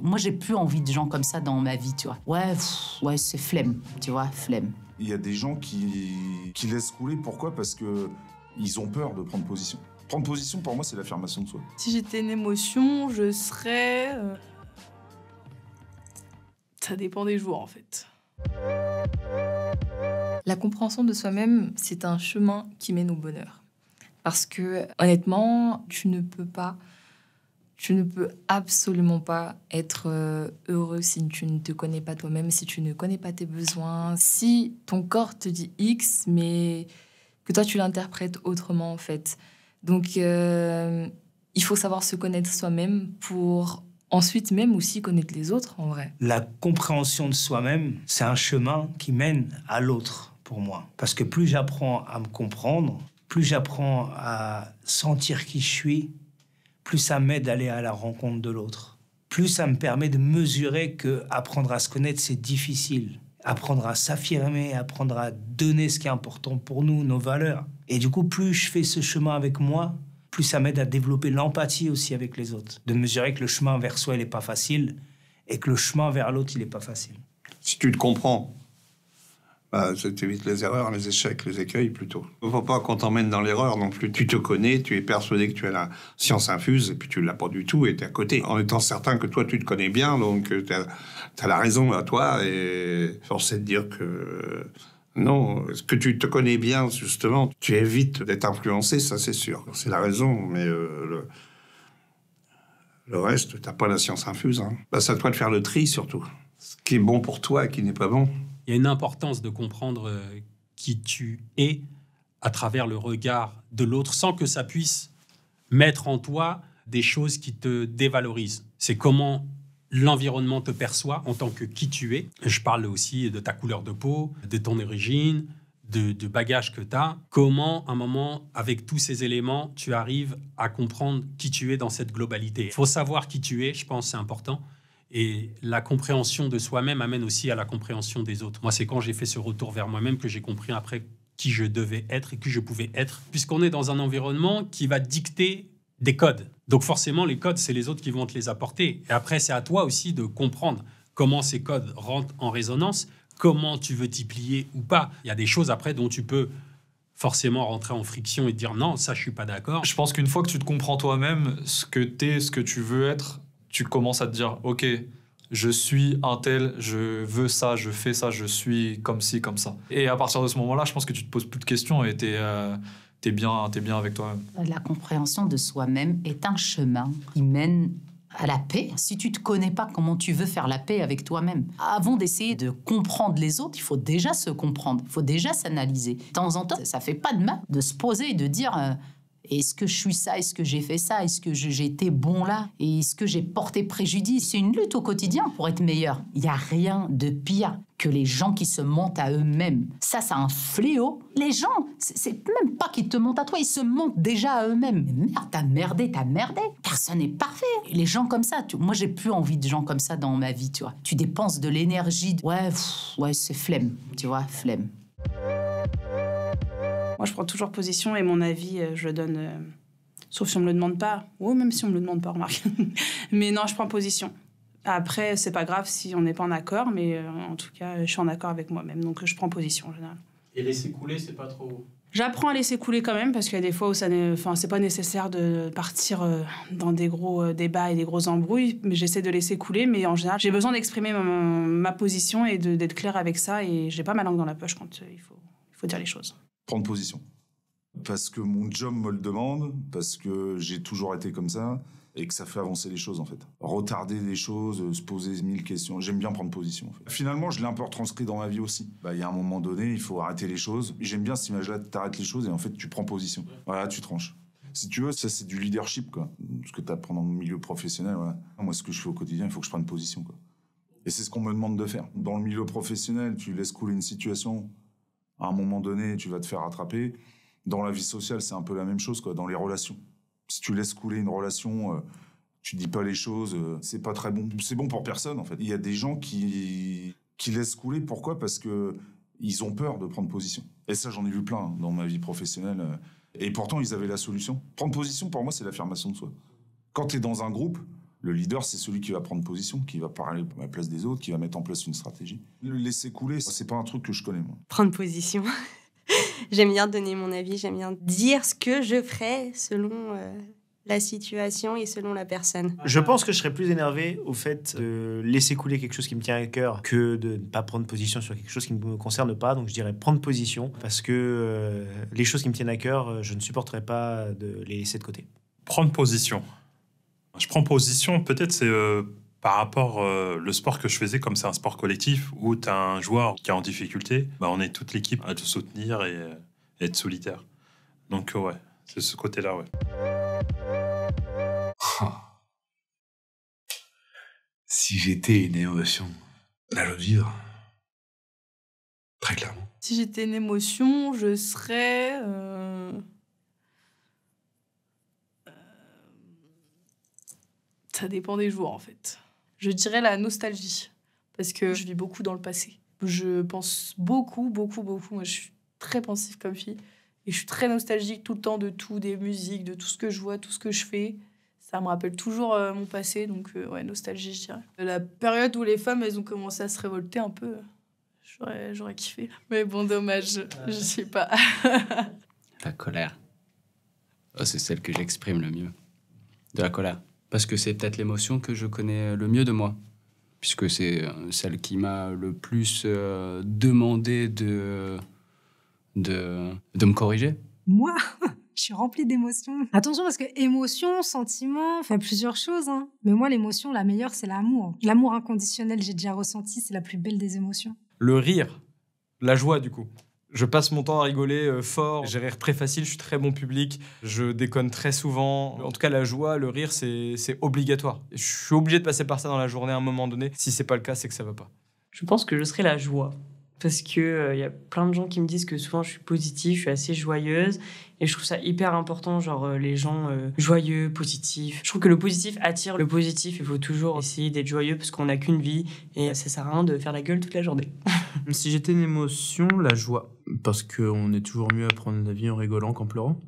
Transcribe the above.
Moi, j'ai plus envie de gens comme ça dans ma vie, tu vois. Ouais, c'est flemme, tu vois, flemme. Il y a des gens qui laissent couler. Pourquoi? Parce que ils ont peur de prendre position. Prendre position, pour moi, c'est l'affirmation de soi. Si j'étais une émotion, je serais... Ça dépend des jours, en fait. La compréhension de soi-même, c'est un chemin qui mène au bonheur. Parce que, honnêtement, tu ne peux absolument pas être heureux si tu ne te connais pas toi-même, si tu ne connais pas tes besoins, si ton corps te dit X, mais que toi, tu l'interprètes autrement, en fait. Donc, il faut savoir se connaître soi-même pour ensuite même aussi connaître les autres, en vrai. La compréhension de soi-même, c'est un chemin qui mène à l'autre, pour moi. Parce que plus j'apprends à me comprendre, plus j'apprends à sentir qui je suis, plus ça m'aide à aller à la rencontre de l'autre. Plus ça me permet de mesurer que apprendre à se connaître, c'est difficile. Apprendre à s'affirmer, apprendre à donner ce qui est important pour nous, nos valeurs. Et du coup, plus je fais ce chemin avec moi, plus ça m'aide à développer l'empathie aussi avec les autres. De mesurer que le chemin vers soi, il n'est pas facile et que le chemin vers l'autre, il n'est pas facile. Si tu te comprends, ça t'évite les erreurs, les échecs, les écueils plutôt. Il ne faut pas qu'on t'emmène dans l'erreur non plus. Tu te connais, tu es persuadé que tu as la science infuse et puis tu ne l'as pas du tout et tu es à côté. En étant certain que toi, tu te connais bien, donc tu as la raison à toi et force est de dire que... Non, est-ce que tu te connais bien, justement? Tu évites d'être influencé, ça c'est sûr. C'est la raison, mais le reste, t'as pas la science infuse. Hein. C'est à toi de faire le tri, surtout. Ce qui est bon pour toi et qui n'est pas bon. Il y a une importance de comprendre qui tu es à travers le regard de l'autre, sans que ça puisse mettre en toi des choses qui te dévalorisent. C'est comment l'environnement te perçoit en tant que qui tu es. Je parle aussi de ta couleur de peau, de ton origine, du bagage que tu as. Comment, à un moment, avec tous ces éléments, tu arrives à comprendre qui tu es dans cette globalité. Il faut savoir qui tu es, je pense, c'est important. Et la compréhension de soi-même amène aussi à la compréhension des autres. Moi, c'est quand j'ai fait ce retour vers moi-même que j'ai compris après qui je devais être et qui je pouvais être. Puisqu'on est dans un environnement qui va dicter des codes. Donc forcément, les codes, c'est les autres qui vont te les apporter. Et après, c'est à toi aussi de comprendre comment ces codes rentrent en résonance, comment tu veux t'y plier ou pas. Il y a des choses après dont tu peux forcément rentrer en friction et te dire non, ça, je suis pas d'accord. Je pense qu'une fois que tu te comprends toi-même, ce que t'es, ce que tu veux être, tu commences à te dire « Ok, je suis un tel, je veux ça, je fais ça, je suis comme ci, comme ça. » Et à partir de ce moment-là, je pense que tu te poses plus de questions et t'es bien avec toi-même. La compréhension de soi-même est un chemin qui mène à la paix. Si tu te connais pas, comment tu veux faire la paix avec toi-même? Avant d'essayer de comprendre les autres, il faut déjà se comprendre, il faut déjà s'analyser. De temps en temps, ça fait pas de mal de se poser et de dire est-ce que je suis ça? Est-ce que j'ai fait ça? Est-ce que j'ai été bon là? Et est-ce que j'ai porté préjudice? C'est une lutte au quotidien pour être meilleur. Il n'y a rien de pire que les gens qui se mentent à eux-mêmes. Ça, c'est un fléau. Les gens, c'est même pas qu'ils te mentent à toi, ils se mentent déjà à eux-mêmes. Mais merde, t'as merdé. Personne n'est parfait. Et les gens comme ça, moi, j'ai plus envie de gens comme ça dans ma vie, tu vois. Tu dépenses de l'énergie. Ouais, c'est flemme, tu vois, flemme. Moi, je prends toujours position et mon avis, je le donne, sauf si on me le demande pas, ou même si on me le demande pas, remarque. Mais non, je prends position. Après, c'est pas grave si on n'est pas en accord, mais en tout cas, je suis en accord avec moi-même, donc je prends position en général. Et laisser couler, c'est pas trop... J'apprends à laisser couler quand même, parce qu'il y a des fois où c'est pas nécessaire de partir dans des gros débats et des grosses embrouilles, mais j'essaie de laisser couler, mais en général, j'ai besoin d'exprimer ma position et d'être claire avec ça, et j'ai pas ma langue dans la poche quand il faut dire les choses. Prendre position. Parce que mon job me le demande, parce que j'ai toujours été comme ça, et que ça fait avancer les choses, en fait. Retarder les choses, se poser 1000 questions. J'aime bien prendre position, en fait. Finalement, je l'ai un peu retranscrit dans ma vie aussi. Il y a un moment donné, il faut arrêter les choses. J'aime bien cette image-là, t'arrêtes les choses et en fait, tu prends position. Voilà, tu tranches. Si tu veux, ça, c'est du leadership, quoi. Ce que t'apprends dans le milieu professionnel, voilà. Moi, ce que je fais au quotidien, il faut que je prenne position, quoi. Et c'est ce qu'on me demande de faire. Dans le milieu professionnel, tu laisses couler une situation... À un moment donné, tu vas te faire attraper. Dans la vie sociale, c'est un peu la même chose, quoi. Dans les relations. Si tu laisses couler une relation, tu dis pas les choses, c'est pas très bon. C'est bon pour personne, en fait. Il y a des gens qui laissent couler. Pourquoi? Parce que ils ont peur de prendre position. Et ça, j'en ai vu plein dans ma vie professionnelle. Et pourtant, ils avaient la solution. Prendre position, pour moi, c'est l'affirmation de soi. Quand tu es dans un groupe, Le leader, c'est celui qui va prendre position, qui va parler à la place des autres, qui va mettre en place une stratégie. Le laisser couler, c'est pas un truc que je connais, moi. Prendre position. J'aime bien donner mon avis, j'aime bien dire ce que je ferais selon la situation et selon la personne. Je pense que je serais plus énervé au fait de laisser couler quelque chose qui me tient à cœur que de ne pas prendre position sur quelque chose qui ne me concerne pas. Donc je dirais prendre position parce que les choses qui me tiennent à cœur, je ne supporterais pas de les laisser de côté. Prendre position. Je prends position, peut-être c'est par rapport le sport que je faisais, comme c'est un sport collectif, où tu as un joueur qui est en difficulté, on est toute l'équipe à te soutenir et être solidaire. Donc ouais, c'est ce côté-là, ouais. Si j'étais une émotion, la joie de vivre. Très clairement. Si j'étais une émotion, je serais... Ça dépend des jours, en fait. Je dirais la nostalgie, parce que je vis beaucoup dans le passé. Je pense beaucoup. Moi, je suis très pensive comme fille. Et je suis très nostalgique tout le temps de tout, des musiques, de tout ce que je vois, tout ce que je fais. Ça me rappelle toujours mon passé, donc ouais, nostalgie, je dirais. La période où les femmes, elles ont commencé à se révolter un peu, j'aurais kiffé. Mais bon, dommage, je sais pas. La colère. Oh, c'est celle que j'exprime le mieux. De la colère. Parce que c'est peut-être l'émotion que je connais le mieux de moi. Puisque c'est celle qui m'a le plus demandé de me corriger. Moi, je suis remplie d'émotions. Attention, parce que émotion, sentiment, enfin plusieurs choses. Hein. Mais moi, l'émotion, la meilleure, c'est l'amour. L'amour inconditionnel, j'ai déjà ressenti, c'est la plus belle des émotions. Le rire, la joie du coup. Je passe mon temps à rigoler fort, j'ai rire très facile, je suis très bon public, je déconne très souvent. En tout cas, la joie, le rire, c'est obligatoire. Je suis obligé de passer par ça dans la journée à un moment donné. Si c'est pas le cas, c'est que ça va pas. Je pense que je serais la joie. Parce que y a plein de gens qui me disent que souvent je suis positive, je suis assez joyeuse. Et je trouve ça hyper important, genre les gens joyeux, positifs. Je trouve que le positif attire le positif. Il faut toujours essayer d'être joyeux parce qu'on n'a qu'une vie. Et ça sert à rien de faire la gueule toute la journée. Si j'étais une émotion, la joie. Parce qu'on est toujours mieux à prendre la vie en rigolant qu'en pleurant.